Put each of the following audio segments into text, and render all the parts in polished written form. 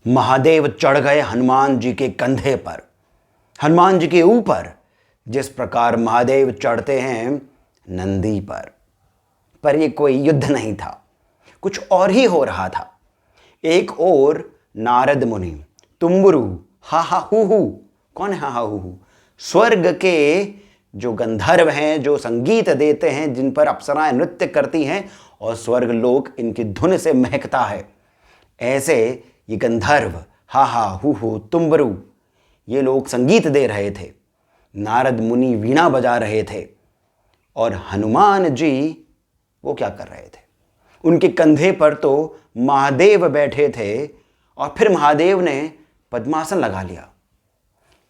महादेव चढ़ गए हनुमान जी के कंधे पर, हनुमान जी के ऊपर, जिस प्रकार महादेव चढ़ते हैं नंदी पर। ये कोई युद्ध नहीं था, कुछ और ही हो रहा था। एक ओर नारद मुनि तुम्बुरु हा हा हु हु, कौन है हा हा हु हु? स्वर्ग के जो गंधर्व हैं, जो संगीत देते हैं, जिन पर अप्सराएं नृत्य करती हैं और स्वर्ग लोक इनकी धुन से महकता है, ऐसे ये गंधर्व हा हा हु हु तुम्बुरु, ये लोग संगीत दे रहे थे। नारद मुनि वीणा बजा रहे थे और हनुमान जी वो क्या कर रहे थे? उनके कंधे पर तो महादेव बैठे थे और फिर महादेव ने पद्मासन लगा लिया।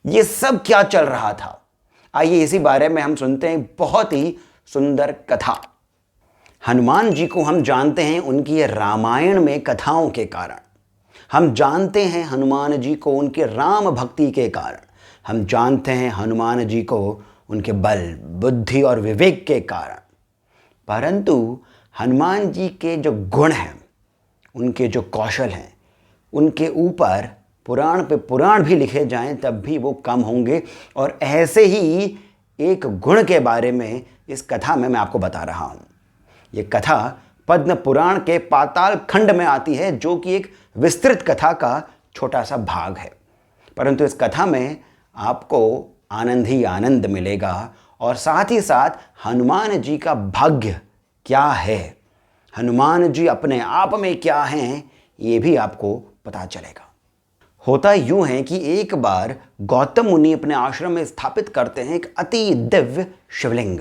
ये सब क्या चल रहा था? आइए इसी बारे में हम सुनते हैं बहुत ही सुंदर कथा। हनुमान जी को हम जानते हैं उनकी रामायण में कथाओं के कारण, हम जानते हैं हनुमान जी को उनके राम भक्ति के कारण, हम जानते हैं हनुमान जी को उनके बल, बुद्धि और विवेक के कारण। परंतु हनुमान जी के जो गुण हैं, उनके जो कौशल हैं, उनके ऊपर पुराण पे पुराण भी लिखे जाएं तब भी वो कम होंगे। और ऐसे ही एक गुण के बारे में इस कथा में मैं आपको बता रहा हूँ। ये कथा पद्म पुराण के पाताल खंड में आती है, जो कि एक विस्तृत कथा का छोटा सा भाग है। परंतु इस कथा में आपको आनंद ही आनंद मिलेगा और साथ ही साथ हनुमान जी का भाग्य क्या है, हनुमान जी अपने आप में क्या हैं, ये भी आपको पता चलेगा। होता यूं है कि एक बार गौतम मुनि अपने आश्रम में स्थापित करते हैं एक अति दिव्य शिवलिंग।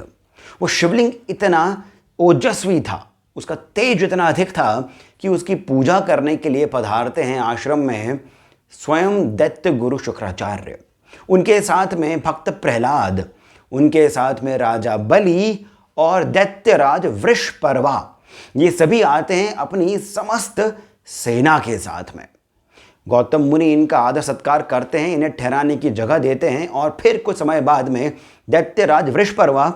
वो शिवलिंग इतना ओजस्वी था, उसका तेज इतना अधिक था कि उसकी पूजा करने के लिए पधारते हैं आश्रम में स्वयं दैत्य गुरु शुक्राचार्य, उनके साथ में भक्त प्रहलाद, उनके साथ में राजा बलि और दैत्यराज वृषपर्वा। ये सभी आते हैं अपनी समस्त सेना के साथ में। गौतम मुनि इनका आदर सत्कार करते हैं, इन्हें ठहराने की जगह देते हैं और फिर कुछ समय बाद में दैत्यराज वृषपर्वा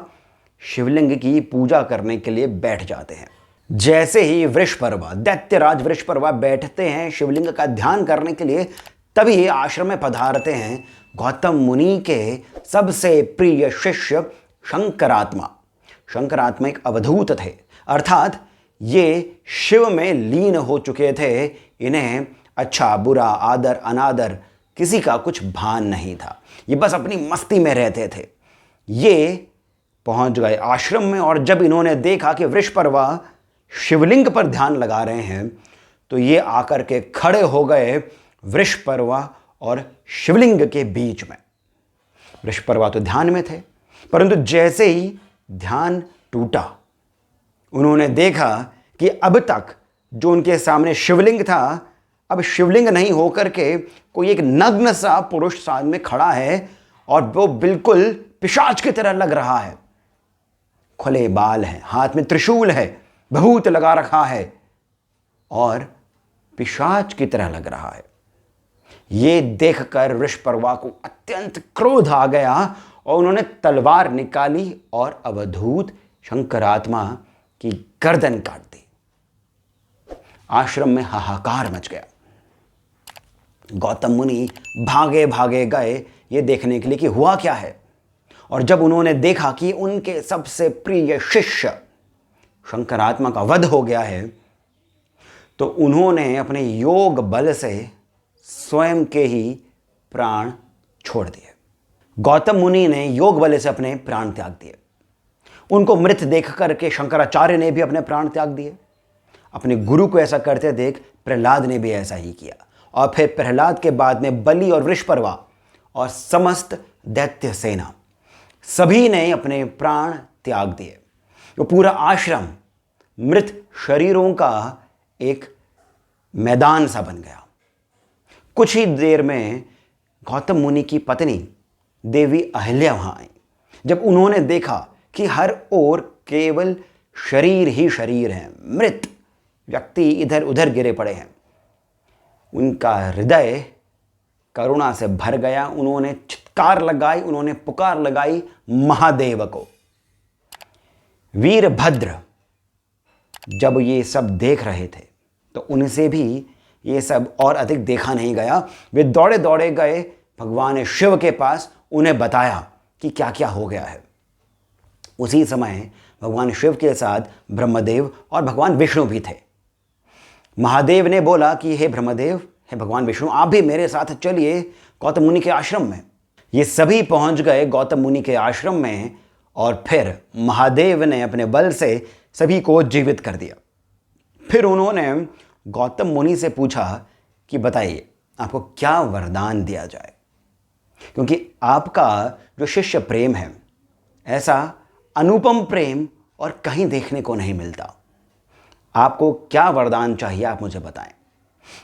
शिवलिंग की पूजा करने के लिए बैठ जाते हैं। जैसे ही वृषपर्वा, दैत्यराज वृषपर्वा बैठते हैं शिवलिंग का ध्यान करने के लिए, तभी आश्रम में पधारते हैं गौतम मुनि के सबसे प्रिय शिष्य शंकरात्मा। शंकरात्मा एक अवधूत थे, अर्थात ये शिव में लीन हो चुके थे। इन्हें अच्छा बुरा, आदर अनादर किसी का कुछ भान नहीं था, ये बस अपनी मस्ती में रहते थे। ये पहुंच गए आश्रम में और जब इन्होंने देखा कि वृषपर्वा शिवलिंग पर ध्यान लगा रहे हैं, तो ये आकर के खड़े हो गए वृषपर्वा और शिवलिंग के बीच में। वृषपर्वा तो ध्यान में थे, परंतु जैसे ही ध्यान टूटा, उन्होंने देखा कि अब तक जो उनके सामने शिवलिंग था, अब शिवलिंग नहीं होकर के कोई एक नग्न सा पुरुष सामने खड़ा है और वो बिल्कुल पिशाच की तरह लग रहा है। खुले बाल हैं, हाथ में त्रिशूल है, भभूत लगा रखा है और पिशाच की तरह लग रहा है। ये देखकर वृषपर्वा को अत्यंत क्रोध आ गया और उन्होंने तलवार निकाली और अवधूत शंकरात्मा की गर्दन काट दी। आश्रम में हाहाकार मच गया। गौतम मुनि भागे भागे गए ये देखने के लिए कि हुआ क्या है। और जब उन्होंने देखा कि उनके सबसे प्रिय शिष्य शंकरात्मा का वध हो गया है, तो उन्होंने अपने योग बल से स्वयं के ही प्राण छोड़ दिए। गौतम मुनि ने योग बल से अपने प्राण त्याग दिए। उनको मृत देख करके शंकराचार्य ने भी अपने प्राण त्याग दिए। अपने गुरु को ऐसा करते देख प्रहलाद ने भी ऐसा ही किया और फिर प्रहलाद के बाद में बलि और वृषपर्वा और समस्त दैत्य सेना, सभी ने अपने प्राण त्याग दिए। वो पूरा आश्रम मृत शरीरों का एक मैदान सा बन गया। कुछ ही देर में गौतम मुनि की पत्नी देवी अहिल्या वहां आई। जब उन्होंने देखा कि हर ओर केवल शरीर ही शरीर हैं, मृत व्यक्ति इधर उधर गिरे पड़े हैं, उनका हृदय करुणा से भर गया। उन्होंने चित्कार लगाई, उन्होंने पुकार लगाई महादेव को। वीरभद्र जब ये सब देख रहे थे तो उनसे भी ये सब और अधिक देखा नहीं गया। वे दौड़े दौड़े गए भगवान शिव के पास, उन्हें बताया कि क्या क्या हो गया है। उसी समय भगवान शिव के साथ ब्रह्मदेव और भगवान विष्णु भी थे। महादेव ने बोला कि हे ब्रह्मदेव, हे भगवान विष्णु, आप भी मेरे साथ चलिए गौतम मुनि के आश्रम में। ये सभी पहुंच गए गौतम मुनि के आश्रम में और फिर महादेव ने अपने बल से सभी को जीवित कर दिया। फिर उन्होंने गौतम मुनि से पूछा कि बताइए आपको क्या वरदान दिया जाए, क्योंकि आपका जो शिष्य प्रेम है ऐसा अनुपम प्रेम और कहीं देखने को नहीं मिलता। आपको क्या वरदान चाहिए, आप मुझे बताएं।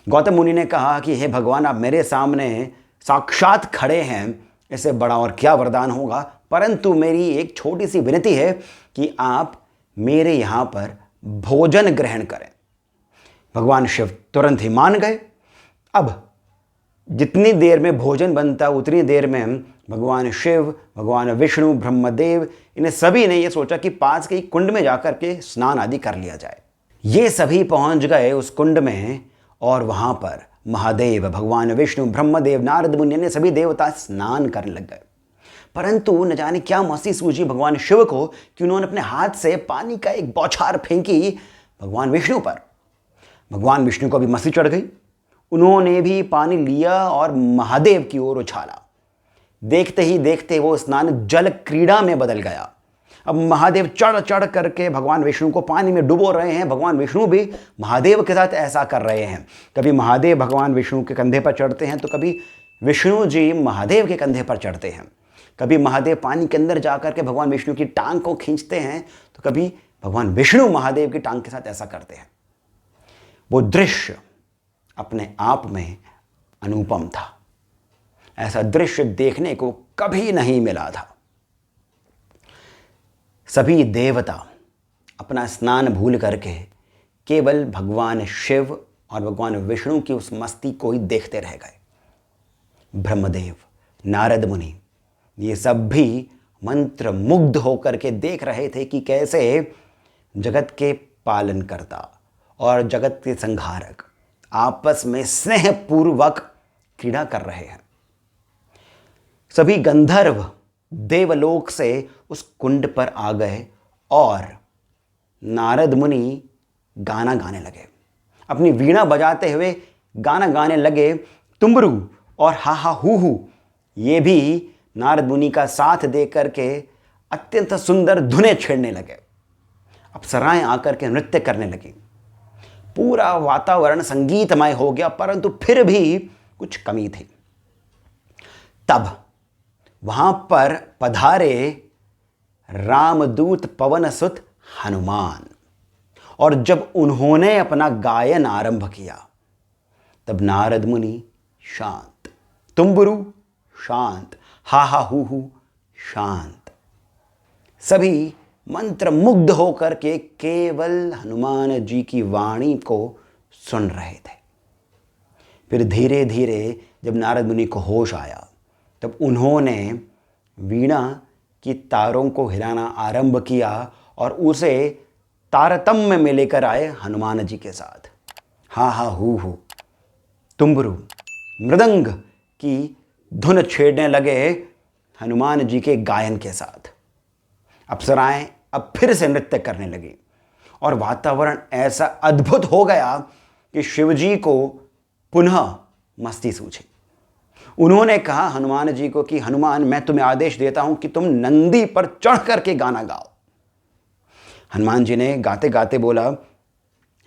गौतम मुनि ने कहा कि हे भगवान, आप मेरे सामने साक्षात खड़े हैं, इससे बड़ा और क्या वरदान होगा, परंतु मेरी एक छोटी सी विनती है कि आप मेरे यहाँ पर भोजन ग्रहण करें। भगवान शिव तुरंत ही मान गए। अब जितनी देर में भोजन बनता उतनी देर में भगवान शिव, भगवान विष्णु, ब्रह्मदेव, इन्हें सभी ने यह सोचा कि पास के ही कुंड में जाकर के स्नान आदि कर लिया जाए। ये सभी पहुंच गए उस कुंड में और वहां पर महादेव, भगवान विष्णु, ब्रह्मदेव, नारद मुनि ने सभी देवता स्नान करने लग गए। परंतु न जाने क्या मस्ती सूझी भगवान शिव को कि उन्होंने अपने हाथ से पानी का एक बौछार फेंकी भगवान विष्णु पर। भगवान विष्णु को भी मस्ती चढ़ गई। उन्होंने भी पानी लिया और महादेव की ओर उछाला। देखते ही देखते वो स्नान जल क्रीड़ा में बदल गया। अब महादेव चढ़ चढ़ करके भगवान विष्णु को पानी में डुबो रहे हैं। भगवान विष्णु भी महादेव के साथ ऐसा कर रहे हैं। कभी महादेव भगवान विष्णु के कंधे पर चढ़ते हैं तो कभी विष्णु जी महादेव के कंधे पर चढ़ते हैं। कभी महादेव पानी के अंदर जाकर के भगवान विष्णु की टांग को खींचते हैं तो कभी भगवान विष्णु महादेव की टांग के साथ ऐसा करते हैं। वो दृश्य अपने आप में अनुपम था। ऐसा दृश्य देखने को कभी नहीं मिला था। सभी देवता अपना स्नान भूल करके केवल भगवान शिव और भगवान विष्णु की उस मस्ती को ही देखते रह गए। ब्रह्मदेव, नारद मुनि, ये सब भी मंत्र मुग्ध होकर के देख रहे थे कि कैसे जगत के पालनकर्ता और जगत के संहारक आपस में स्नेहपूर्वक क्रीड़ा कर रहे हैं। सभी गंधर्व देवलोक से उस कुंड पर आ गए और नारद मुनि गाना गाने लगे। अपनी वीणा बजाते हुए गाना गाने लगे। तुम्बरू और हा हा हू ये भी नारद मुनि का साथ दे करके अत्यंत सुंदर धुनें छेड़ने लगे। अप्सराएं आकर के नृत्य करने लगी। पूरा वातावरण संगीतमय हो गया, परंतु फिर भी कुछ कमी थी। तब वहां पर पधारे रामदूत पवन सुत हनुमान, और जब उन्होंने अपना गायन आरंभ किया तब नारद मुनि शांत, तुम्बरू शांत, हा हा हू शांत, सभी मंत्र मुग्ध होकर के केवल हनुमान जी की वाणी को सुन रहे थे। फिर धीरे धीरे जब नारद मुनि को होश आया तब उन्होंने वीणा की तारों को हिलाना आरंभ किया और उसे तारतम्य में लेकर आए हनुमान जी के साथ। हा हा हू तुम्बरू मृदंग की धुन छेड़ने लगे हनुमान जी के गायन के साथ। अप्सराएं अब फिर से नृत्य करने लगी और वातावरण ऐसा अद्भुत हो गया कि शिवजी को पुनः मस्ती सूझी। उन्होंने कहा हनुमान जी को कि हनुमान, मैं तुम्हें आदेश देता हूं कि तुम नंदी पर चढ़ करके गाना गाओ। हनुमान जी ने गाते गाते बोला,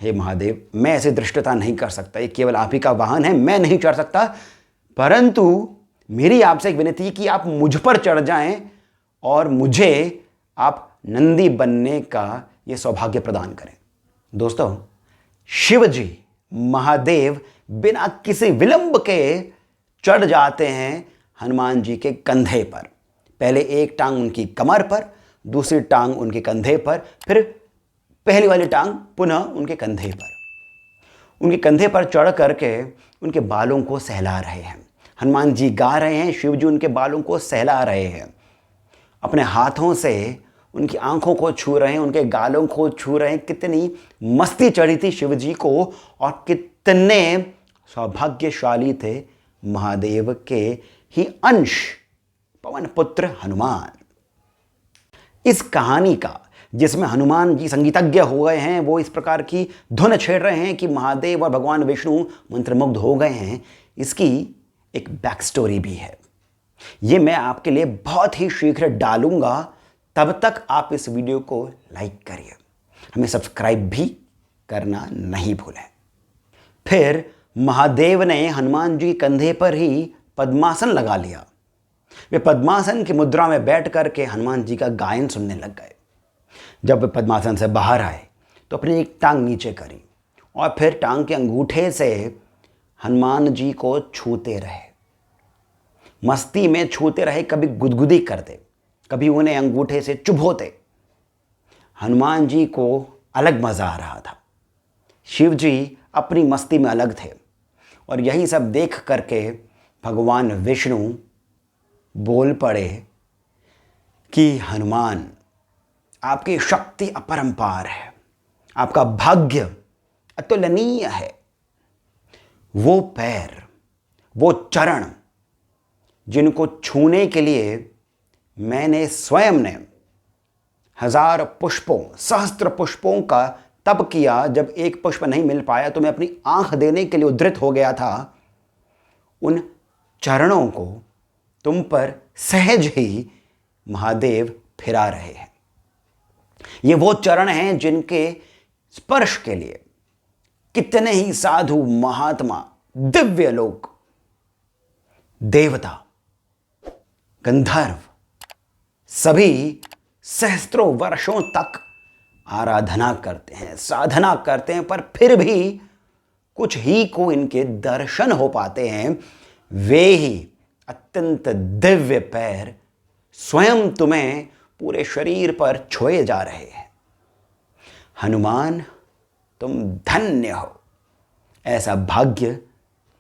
हे महादेव, मैं ऐसी धृष्टता नहीं कर सकता, ये केवल आप ही का वाहन है, मैं नहीं चढ़ सकता, परंतु मेरी आपसे एक विनती कि आप मुझ पर चढ़ जाएं और मुझे आप नंदी बनने का ये सौभाग्य प्रदान करें। दोस्तों, शिव जी महादेव बिना किसी विलंब के चढ़ जाते हैं हनुमान जी के कंधे पर। पहले एक टांग उनकी कमर पर, दूसरी टांग उनके कंधे पर, फिर पहली वाली टांग पुनः उनके कंधे पर। उनके कंधे पर चढ़ करके उनके बालों को सहला रहे हैं। हनुमान जी गा रहे हैं, शिव जी उनके बालों को सहला रहे हैं। अपने हाथों से उनकी आंखों को छू रहे हैं, उनके गालों को छू रहे हैं। कितनी मस्ती चढ़ी थी शिव जी को और कितने सौभाग्यशाली थे महादेव के ही अंश पवन पुत्र हनुमान। इस कहानी का, जिसमें हनुमान जी संगीतज्ञ हो गए हैं, वो इस प्रकार की धुन छेड़ रहे हैं कि महादेव और भगवान विष्णु मंत्रमुग्ध हो गए हैं, इसकी एक बैक स्टोरी भी है। ये मैं आपके लिए बहुत ही शीघ्र डालूंगा। तब तक आप इस वीडियो को लाइक करिए, हमें सब्सक्राइब भी करना नहीं भूलें। फिर महादेव ने हनुमान जी के कंधे पर ही पद्मासन लगा लिया। वे पद्मासन की मुद्रा में बैठ करके हनुमान जी का गायन सुनने लग गए। जब वे पद्मासन से बाहर आए तो अपनी एक टांग नीचे करी और फिर टांग के अंगूठे से हनुमान जी को छूते रहे, मस्ती में छूते रहे। कभी गुदगुदी करते, कभी उन्हें अंगूठे से चुभोते। हनुमान जी को अलग मज़ा आ रहा था। शिव जी अपनी मस्ती में अलग थे और यही सब देख करके भगवान विष्णु बोल पड़े कि हनुमान, आपकी शक्ति अपरंपार है, आपका भाग्य अतुलनीय है। वो पैर, वो चरण जिनको छूने के लिए मैंने स्वयं ने 1000 पुष्पों, सहस्त्र पुष्पों का तप किया, जब एक पुष्प नहीं मिल पाया तो मैं अपनी आंख देने के लिए उद्धृत हो गया था, उन चरणों को तुम पर सहज ही महादेव फिरा रहे हैं। ये वो चरण हैं जिनके स्पर्श के लिए कितने ही साधु, महात्मा, दिव्य लोग, देवता, गंधर्व सभी सहस्त्रों वर्षों तक आराधना करते हैं, साधना करते हैं, पर फिर भी कुछ ही को इनके दर्शन हो पाते हैं। वे ही अत्यंत दिव्य पैर स्वयं तुम्हें पूरे शरीर पर छुए जा रहे हैं। हनुमान, तुम धन्य हो, ऐसा भाग्य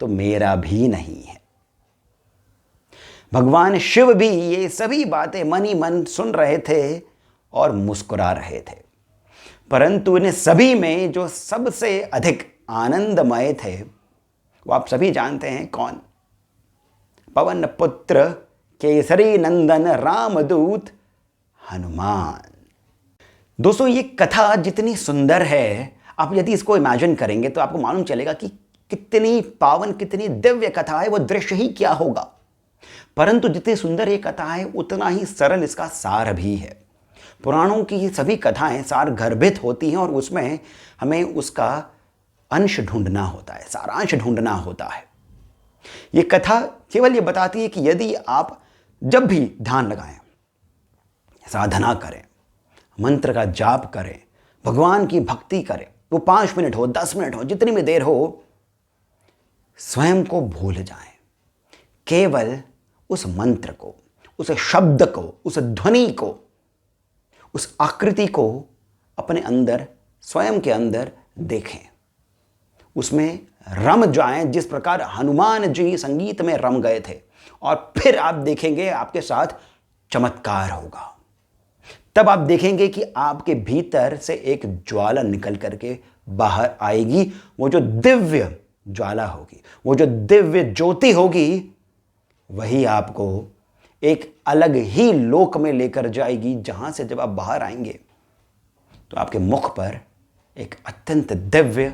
तो मेरा भी नहीं है। भगवान शिव भी ये सभी बातें मन ही मन सुन रहे थे और मुस्कुरा रहे थे, परंतु इन सभी में जो सबसे अधिक आनंदमय थे वो आप सभी जानते हैं कौन? पवन पुत्र केसरी नंदन रामदूत हनुमान। दोस्तों, ये कथा जितनी सुंदर है, आप यदि इसको इमेजिन करेंगे तो आपको मालूम चलेगा कि कितनी पावन, कितनी दिव्य कथा है। वो दृश्य ही क्या होगा। परंतु जितनी सुंदर ये कथा है, उतना ही सरल इसका सार भी है। पुराणों की सभी कथाएं सार गर्भित होती हैं और उसमें हमें उसका अंश ढूंढना होता है, सारांश ढूंढना होता है। ये कथा केवल ये बताती है कि यदि आप जब भी ध्यान लगाएं, साधना करें, मंत्र का जाप करें, भगवान की भक्ति करें, वो 5 मिनट हो, 10 मिनट हो, जितनी भी देर हो, स्वयं को भूल जाएं। केवल उस मंत्र को, उस शब्द को, उस ध्वनि को, उस आकृति को अपने अंदर, स्वयं के अंदर देखें, उसमें रम जाएं, जिस प्रकार हनुमान जी संगीत में रम गए थे। और फिर आप देखेंगे आपके साथ चमत्कार होगा। तब आप देखेंगे कि आपके भीतर से एक ज्वाला निकल करके बाहर आएगी। वो जो दिव्य ज्वाला होगी, वो जो दिव्य ज्योति होगी, वही आपको एक अलग ही लोक में लेकर जाएगी, जहां से जब आप बाहर आएंगे तो आपके मुख पर एक अत्यंत दिव्य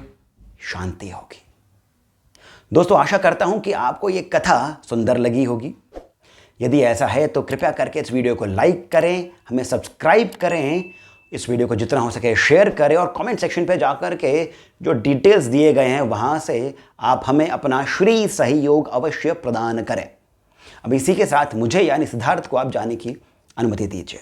शांति होगी। दोस्तों, आशा करता हूं कि आपको ये कथा सुंदर लगी होगी। यदि ऐसा है तो कृपया करके इस वीडियो को लाइक करें, हमें सब्सक्राइब करें, इस वीडियो को जितना हो सके शेयर करें और कमेंट सेक्शन पे जाकर के जो डिटेल्स दिए गए हैं वहां से आप हमें अपना श्री सहयोग अवश्य प्रदान करें। अब इसी के साथ मुझे यानी सिद्धार्थ को आप जाने की अनुमति दीजिए।